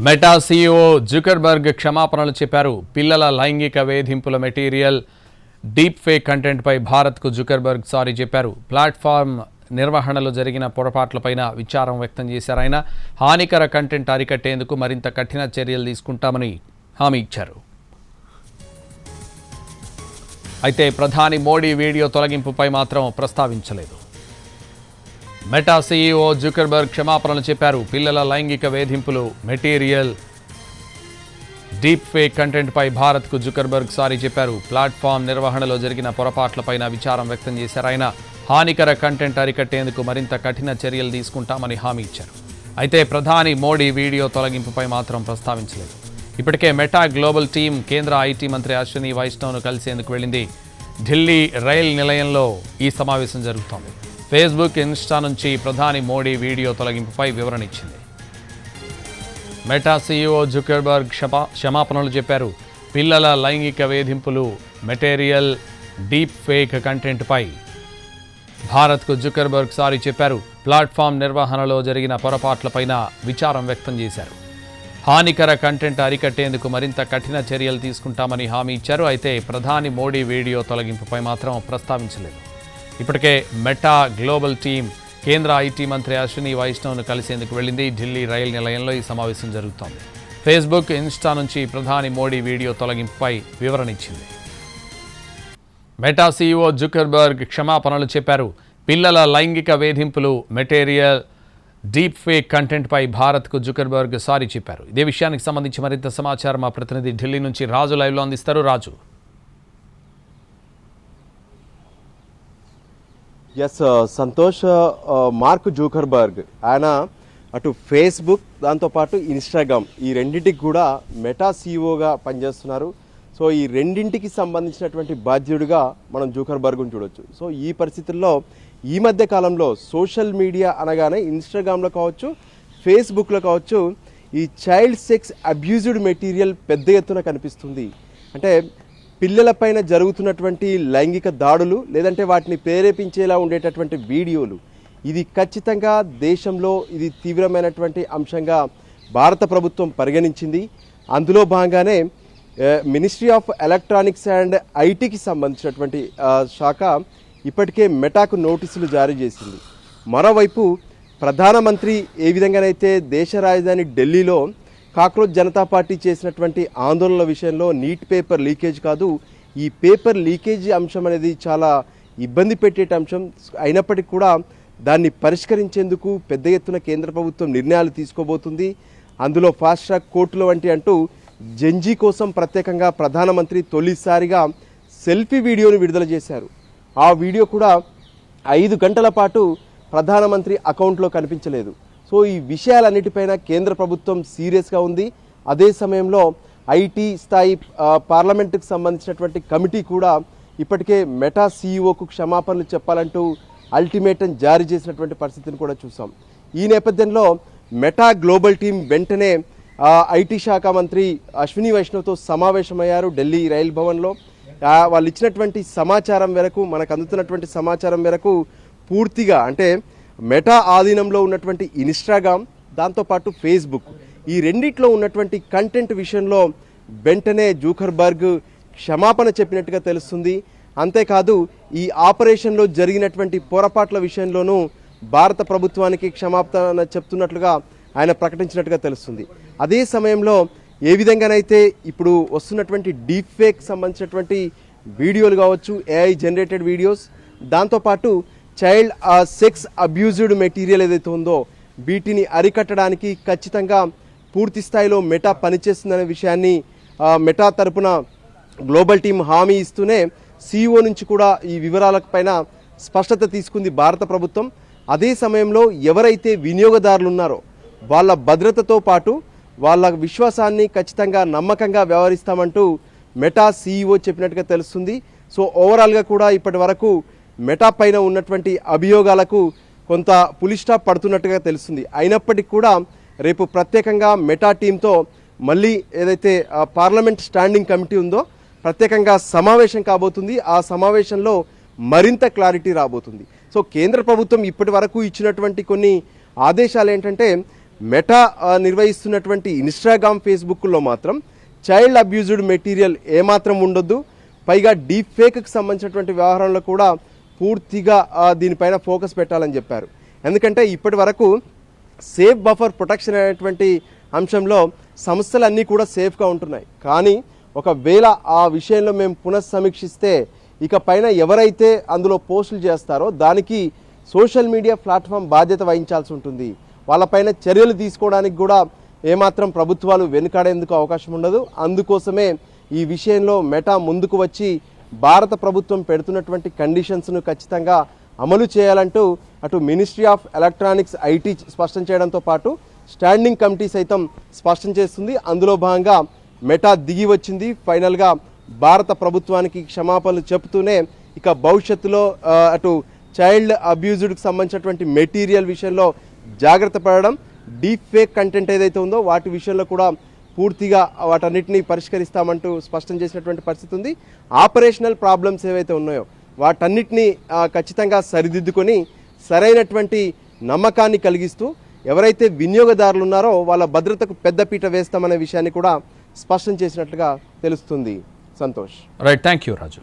Meta CEO Zuckerberg క్షమాపణలు చెప్పారు. పిల్లల లైంగిక వేధింపుల మెటీరియల్, డీప్ ఫేక్ కంటెంట్పై భారత్కు జుకర్బర్గ్ సారీ చెప్పారు. ప్లాట్ఫామ్ నిర్వహణలో జరిగిన పొరపాట్లపైన విచారం వ్యక్తం చేశారు. ఆయన హానికర కంటెంట్ అరికట్టేందుకు మరింత కఠిన చర్యలు తీసుకుంటామని హామీ ఇచ్చారు. అయితే ప్రధాని మోడీ వీడియో తొలగింపుపై మాత్రం ప్రస్తావించలేదు. మెటా సీఈఓ జుకర్బర్గ్ క్షమాపణలు చెప్పారు. పిల్లల లైంగిక వేధింపులు మెటీరియల్, డీప్ ఫేక్ కంటెంట్పై భారత్కు జుకర్బర్గ్ సారీ చెప్పారు. ప్లాట్ఫామ్ నిర్వహణలో జరిగిన పొరపాట్లపైన విచారం వ్యక్తం చేశారు. ఆయన హానికర కంటెంట్ అరికట్టేందుకు మరింత కఠిన చర్యలు తీసుకుంటామని హామీ ఇచ్చారు. అయితే ప్రధాని మోడీ వీడియో తొలగింపుపై మాత్రం ప్రస్తావించలేదు. ఇప్పటికే మెటా గ్లోబల్ టీం కేంద్ర ఐటీ మంత్రి అశ్విని వైష్ణవ్ను కలిసేందుకు వెళ్ళింది. ఢిల్లీ రైల్ నిలయంలో ఈ సమావేశం జరుగుతోంది. ఫేస్బుక్, ఇన్స్టా నుంచి ప్రధాని మోడీ వీడియో తొలగింపుపై వివరణ ఇచ్చింది. మెటా సీఈఓ జుకర్బర్గ్ క్షమాపణలు చెప్పారు. పిల్లల లైంగిక వేధింపులు మెటీరియల్, డీప్ ఫేక్ కంటెంట్పై భారత్కు జుకర్బర్గ్ సారీ చెప్పారు. ప్లాట్ఫామ్ నిర్వహణలో జరిగిన పొరపాట్లపైన విచారం వ్యక్తం చేశారు. హానికర కంటెంట్ అరికట్టేందుకు మరింత కఠిన చర్యలు తీసుకుంటామని హామీ ఇచ్చారు. అయితే ప్రధాని మోడీ వీడియో తొలగింపుపై మాత్రం ప్రస్తావించలేదు. ఇప్పటికే మెటా గ్లోబల్ టీం కేంద్ర ఐటీ మంత్రి అశ్విని వైష్ణవ్ను కలిసేందుకు వెళ్ళింది. ఢిల్లీ రైల్ నిలయంలో ఈ సమావేశం జరుగుతోంది. ఫేస్బుక్, ఇన్స్టా నుంచి ప్రధాని మోడీ వీడియో తొలగింపుపై వివరణ ఇచ్చింది. మెటా సీఈఓ జుకర్బర్గ్ క్షమాపణలు చెప్పారు. పిల్లల లైంగిక వేధింపులు మెటీరియల్, డీప్ ఫేక్ కంటెంట్పై భారత్కు జుకర్బర్గ్ సారీ చెప్పారు. ఇదే విషయానికి సంబంధించి మరింత సమాచారం మా ప్రతినిధి ఢిల్లీ నుంచి రాజు లైవ్లో అందిస్తారు. రాజు. ఎస్ సంతోష్, మార్క్ జూకర్బర్గ్ ఆయన అటు ఫేస్బుక్, దాంతోపాటు ఇన్స్టాగ్రామ్, ఈ రెండింటికి కూడా మెటా సీఈఓగా పనిచేస్తున్నారు. సో ఈ రెండింటికి సంబంధించినటువంటి బాధ్యుడిగా మనం జూకర్బర్గ్ను చూడొచ్చు. సో ఈ పరిస్థితుల్లో ఈ మధ్య కాలంలో సోషల్ మీడియా అనగానే ఇన్స్టాగ్రామ్లో కావచ్చు, ఫేస్బుక్లో కావచ్చు, ఈ చైల్డ్ సెక్స్ అబ్యూజ్డ్ మెటీరియల్ పెద్ద ఎత్తున కనిపిస్తుంది. అంటే పిల్లలపైన జరుగుతున్నటువంటి లైంగిక దాడులు, లేదంటే వాటిని ప్రేరేపించేలా ఉండేటటువంటి వీడియోలు, ఇది ఖచ్చితంగా దేశంలో ఇది తీవ్రమైనటువంటి అంశంగా భారత ప్రభుత్వం పరిగణించింది. అందులో భాగంగానే మినిస్ట్రీ ఆఫ్ ఎలక్ట్రానిక్స్ అండ్ ఐటీకి సంబంధించినటువంటి శాఖ ఇప్పటికే మెటాకు నోటీసులు జారీ చేసింది. మరోవైపు ప్రధానమంత్రి ఏ విధంగానైతే దేశ రాజధాని ఢిల్లీలో కాక్రోచ్ జనతా పార్టీ చేసినటువంటి ఆందోళనల విషయంలో నీట్ పేపర్ లీకేజ్ కాదు, ఈ పేపర్ లీకేజీ అంశం అనేది చాలా ఇబ్బంది పెట్టే అంశం అయినప్పటికీ కూడా దాన్ని పరిష్కరించేందుకు పెద్ద ఎత్తున కేంద్ర ప్రభుత్వం నిర్ణయాలు తీసుకోబోతుంది. అందులో ఫాస్ట్ ట్రాక్ కోర్టుల వంటి అంటూ జంజీ కోసం ప్రత్యేకంగా ప్రధానమంత్రి తొలిసారిగా సెల్ఫీ వీడియోను విడుదల చేశారు. ఆ వీడియో కూడా 5 గంటల పాటు ప్రధానమంత్రి అకౌంట్లో కనిపించలేదు. సో ఈ విషయాలన్నిటిపైన కేంద్ర ప్రభుత్వం సీరియస్గా ఉంది. అదే సమయంలో ఐటీ స్థాయి పార్లమెంటుకు సంబంధించినటువంటి కమిటీ కూడా ఇప్పటికే మెటా సీఈఓకు క్షమాపణలు చెప్పాలంటూ అల్టిమేటం జారీ చేసినటువంటి పరిస్థితిని కూడా చూసాం. ఈ నేపథ్యంలో మెటా గ్లోబల్ టీం వెంటనే ఐటీ శాఖ మంత్రి అశ్విని వైష్ణవ్తో సమావేశమయ్యారు ఢిల్లీ రైల్ భవన్లో. వాళ్ళు ఇచ్చినటువంటి సమాచారం మేరకు, మనకు అందుతున్నటువంటి సమాచారం మేరకు పూర్తిగా అంటే మెటా ఆధీనంలో ఉన్నటువంటి ఇన్స్టాగ్రామ్, దాంతోపాటు ఫేస్బుక్, ఈ రెండిట్లో ఉన్నటువంటి కంటెంట్ విషయంలో వెంటనే జూకర్బర్గ్ క్షమాపణ చెప్పినట్టుగా తెలుస్తుంది. అంతేకాదు ఈ ఆపరేషన్లో జరిగినటువంటి పొరపాట్ల విషయంలోనూ భారత ప్రభుత్వానికి క్షమాపణ చెప్తున్నట్లుగా ఆయన ప్రకటించినట్టుగా తెలుస్తుంది. అదే సమయంలో ఏ విధంగానైతే ఇప్పుడు వస్తున్నటువంటి డీప్ ఫేక్ సంబంధించినటువంటి వీడియోలు కావచ్చు, ఏఐ జనరేటెడ్ వీడియోస్, దాంతోపాటు చైల్డ్ సెక్స్ అబ్యూజ్డ్ మెటీరియల్ ఏదైతే ఉందో వీటిని అరికట్టడానికి ఖచ్చితంగా పూర్తి స్థాయిలో మెటా పనిచేస్తుందనే విషయాన్ని మెటా తరపున గ్లోబల్ టీం హామీ ఇస్తూనే సీఈఓ నుంచి కూడా ఈ వివరాలపైన స్పష్టత తీసుకుంది భారత ప్రభుత్వం. అదే సమయంలో ఎవరైతే వినియోగదారులు ఉన్నారో వాళ్ళ భద్రతతో పాటు వాళ్ళ విశ్వాసాన్ని ఖచ్చితంగా నమ్మకంగా వ్యవహరిస్తామంటూ మెటా సీఈఓ చెప్పినట్టుగా తెలుస్తుంది. సో ఓవరాల్గా కూడా ఇప్పటి వరకు మెటా పైన ఉన్నటువంటి అభియోగాలకు కొంత పులి స్టాప్ పడుతున్నట్టుగా తెలుస్తుంది. అయినప్పటికీ కూడా రేపు ప్రత్యేకంగా మెటా టీంతో మళ్ళీ ఏదైతే పార్లమెంట్ స్టాండింగ్ కమిటీ ఉందో ప్రత్యేకంగా సమావేశం కాబోతుంది. ఆ సమావేశంలో మరింత క్లారిటీ రాబోతుంది. సో కేంద్ర ప్రభుత్వం ఇప్పటి వరకు ఇచ్చినటువంటి కొన్ని ఆదేశాలు ఏంటంటే మెటా నిర్వహిస్తున్నటువంటి ఇన్స్టాగ్రామ్, ఫేస్బుక్లో మాత్రం చైల్డ్ అబ్యూజ్డ్ మెటీరియల్ ఏమాత్రం ఉండొద్దు, పైగా డీప్ ఫేక్కి సంబంధించినటువంటి వ్యవహారంలో కూడా పూర్తిగా దీనిపైన ఫోకస్ పెట్టాలని చెప్పారు. ఎందుకంటే ఇప్పటి వరకు సేఫ్ బఫర్ ప్రొటెక్షన్ అనేటువంటి అంశంలో సంస్థలన్నీ కూడా సేఫ్గా ఉంటున్నాయి. కానీ ఒకవేళ ఆ విషయంలో మేము పునఃసమీక్షిస్తే ఇక పైన ఎవరైతే అందులో పోస్టులు చేస్తారో దానికి సోషల్ మీడియా ప్లాట్ఫామ్ బాధ్యత వహించాల్సి ఉంటుంది. వాళ్ళపైన చర్యలు తీసుకోవడానికి కూడా ఏమాత్రం ప్రభుత్వాలు వెనుకాడేందుకు అవకాశం ఉండదు. అందుకోసమే ఈ విషయంలో మెటా ముందుకు వచ్చి భారత ప్రభుత్వం పెడుతున్నటువంటి కండిషన్స్ను ఖచ్చితంగా అమలు చేయాలంటూ అటు మినిస్ట్రీ ఆఫ్ ఎలక్ట్రానిక్స్, ఐటీ స్పష్టం చేయడంతో పాటు స్టాండింగ్ కమిటీ సైతం స్పష్టం చేస్తుంది. అందులో భాగంగా మెటా దిగి వచ్చింది. ఫైనల్గా భారత ప్రభుత్వానికి క్షమాపణలు చెబుతూనే ఇక భవిష్యత్తులో అటు చైల్డ్ అబ్యూజ్డ్కి సంబంధించినటువంటి మెటీరియల్ విషయంలో జాగ్రత్త పడడం, డీప్ ఫేక్ కంటెంట్ ఏదైతే ఉందో వాటి విషయంలో కూడా పూర్తిగా వాటన్నిటిని పరిష్కరిస్తామంటూ స్పష్టం చేసినటువంటి పరిస్థితి ఉంది. ఆపరేషనల్ ప్రాబ్లమ్స్ ఏవైతే ఉన్నాయో వాటన్నిటిని ఖచ్చితంగా సరిదిద్దుకొని సరైనటువంటి నమ్మకాన్ని కలిగిస్తూ ఎవరైతే వినియోగదారులు ఉన్నారో వాళ్ళ భద్రతకు పెద్దపీట వేస్తామనే విషయాన్ని కూడా స్పష్టం చేసినట్లుగా తెలుస్తుంది. Santosh. Right, thank you Raju.